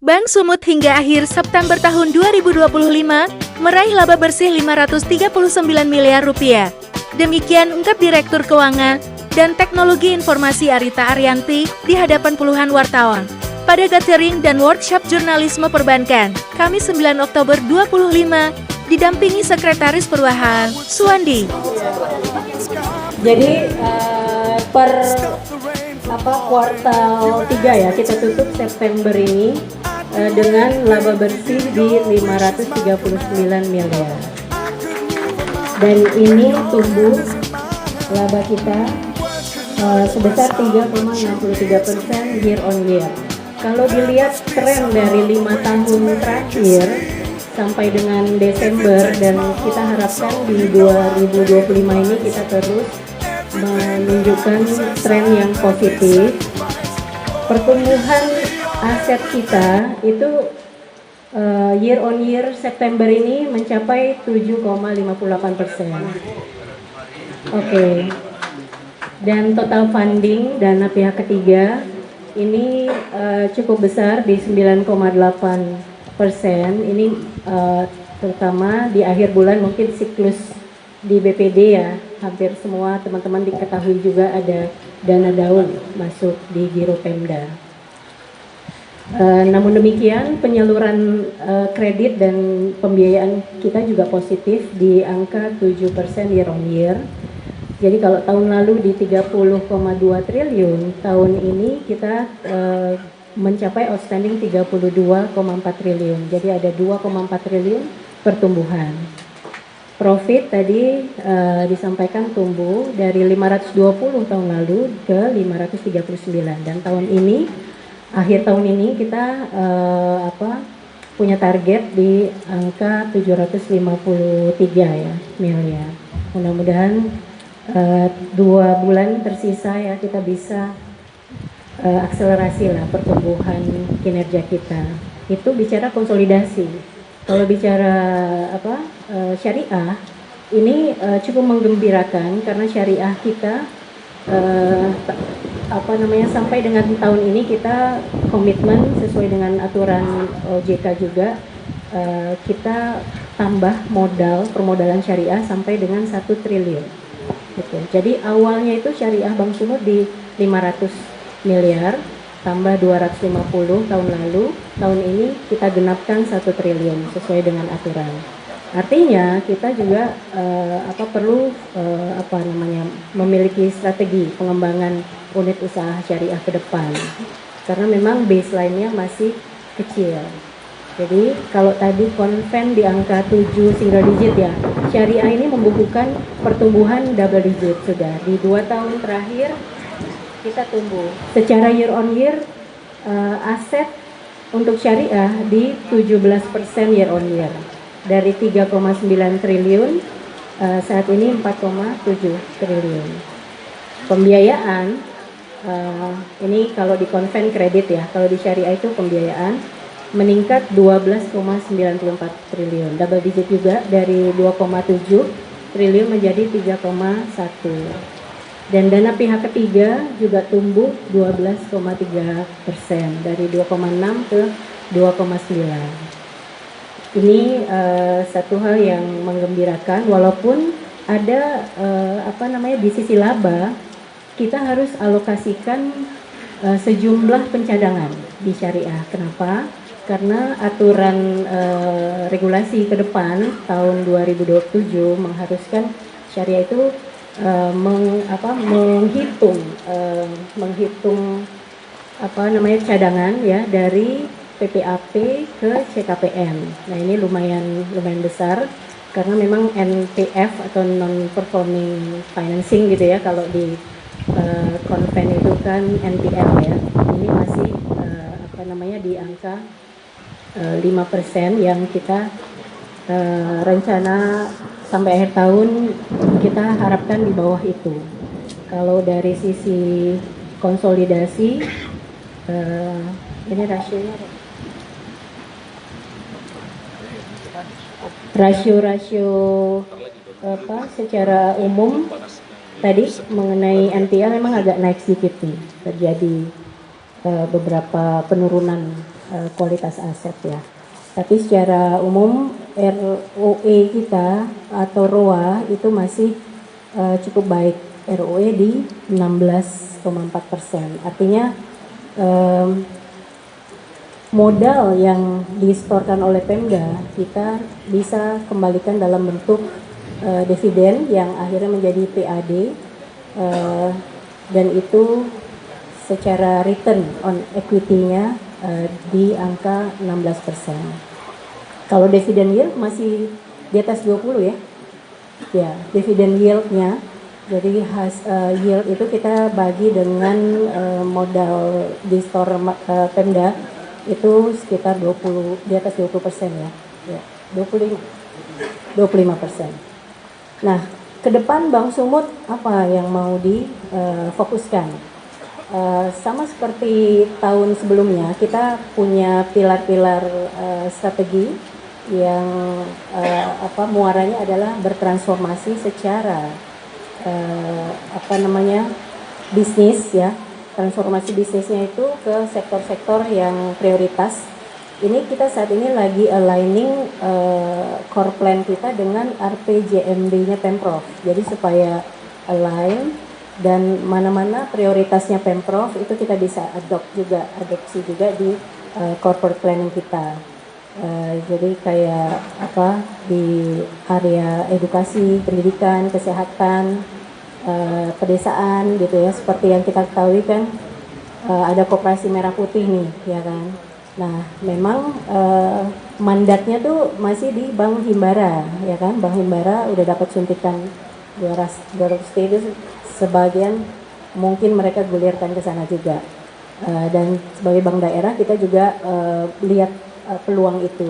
Bank Sumut hingga akhir September tahun 2025 meraih laba bersih 539 miliar rupiah. Demikian ungkap Direktur Keuangan dan Teknologi Informasi Arita Arianti di hadapan puluhan wartawan pada gathering dan workshop jurnalisme perbankan, Kamis 9 Oktober 2025, didampingi Sekretaris Perubahan, Suwandi. Jadi per kuartal 3 ya, kita tutup September ini dengan laba bersih di 539 miliar. Dan ini tumbuh laba kita sebesar 3,63% year on year. Kalau dilihat tren dari 5 tahun terakhir sampai dengan Desember, dan kita harapkan di 2025 ini kita terus menunjukkan tren yang positif. Pertumbuhan aset kita itu year on year September ini mencapai 7,58%. Oke. Dan total funding dana pihak ketiga ini cukup besar di 9,8%. Ini terutama di akhir bulan, mungkin siklus di BPD ya, hampir semua teman-teman diketahui juga ada dana daun masuk di Giro Pemda. Namun demikian, penyaluran kredit dan pembiayaan kita juga positif di angka 7% year on year. Jadi kalau tahun lalu di 30,2 triliun, tahun ini kita mencapai outstanding 32,4 triliun. Jadi ada 2,4 triliun pertumbuhan. Profit tadi disampaikan tumbuh dari 520 tahun lalu ke 539, dan tahun ini, akhir tahun ini kita punya target di angka 753 ya miliar. Mudah-mudahan 2 bulan tersisa ya kita bisa akselerasi lah pertumbuhan kinerja kita. Itu bicara konsolidasi. Kalau bicara syariah ini cukup menggembirakan karena syariah kita sampai dengan tahun ini kita komitmen sesuai dengan aturan OJK juga, kita tambah permodalan syariah sampai dengan 1 triliun gitu. Jadi awalnya itu syariah Bank Sumut di 500 miliar tambah 250 tahun lalu, tahun ini kita genapkan 1 triliun sesuai dengan aturan. Artinya kita juga perlu memiliki strategi pengembangan unit usaha syariah ke depan, karena memang baseline-nya masih kecil. Jadi kalau tadi konven di angka 7 single digit ya, syariah ini membukukan pertumbuhan double digit sudah di 2 tahun terakhir. Kita tumbuh secara year on year, aset untuk syariah di 17% year on year, dari 3,9 triliun saat ini 4,7 triliun. Pembiayaan ini kalau di konven kredit ya, kalau di syariah itu pembiayaan meningkat 12,94 triliun, double digit juga, dari 2,7 triliun menjadi 3,1. Dan dana pihak ketiga juga tumbuh 12,3%, dari 2,6 ke 2,9. Ini satu hal yang menggembirakan, walaupun ada di sisi laba kita harus alokasikan sejumlah pencadangan di syariah. Kenapa? Karena aturan regulasi ke depan tahun 2027 mengharuskan syariah itu menghitung cadangan ya dari PPAP ke CKPM. Nah ini lumayan besar, karena memang NPF atau non performing financing gitu ya, kalau di konven itu kan NPL ya. Ini masih di angka 5% yang kita rencana sampai akhir tahun kita harapkan di bawah itu. Kalau dari sisi konsolidasi, ini rasio secara umum tadi mengenai NPL memang agak naik sedikit nih, terjadi beberapa penurunan kualitas aset ya. Tapi secara umum ROE kita atau ROA itu masih cukup baik. ROE di 16,4%. Artinya modal yang disetorkan oleh Pemda kita bisa kembalikan dalam bentuk dividen yang akhirnya menjadi PAD dan itu secara return on equity-nya di angka 16%. Kalau dividen yield masih di atas 20 ya. Ya, dividen yield-nya jadi yield itu kita bagi dengan modal di store Pemda itu sekitar 20 di atas 20% ya. Ya, 25%. Nah, ke depan Bank Sumut apa yang mau difokuskan? Sama seperti tahun sebelumnya, kita punya pilar-pilar strategi yang muaranya adalah bertransformasi secara bisnis ya. Transformasi bisnisnya itu ke sektor-sektor yang prioritas. Ini kita saat ini lagi aligning core plan kita dengan RPJMD-nya Pemprov. Jadi supaya align dan mana-mana prioritasnya Pemprov itu kita bisa adopsi juga di corporate planning kita. Jadi kayak di area edukasi, pendidikan, kesehatan, pedesaan gitu ya, seperti yang kita ketahui kan ada Koperasi Merah Putih nih ya kan. Nah memang mandatnya tuh masih di Bank Himbara ya kan. Bank Himbara udah dapat suntikan 200 itu, sebagian mungkin mereka gulirkan ke sana juga. Dan sebagai bank daerah kita juga lihat peluang itu.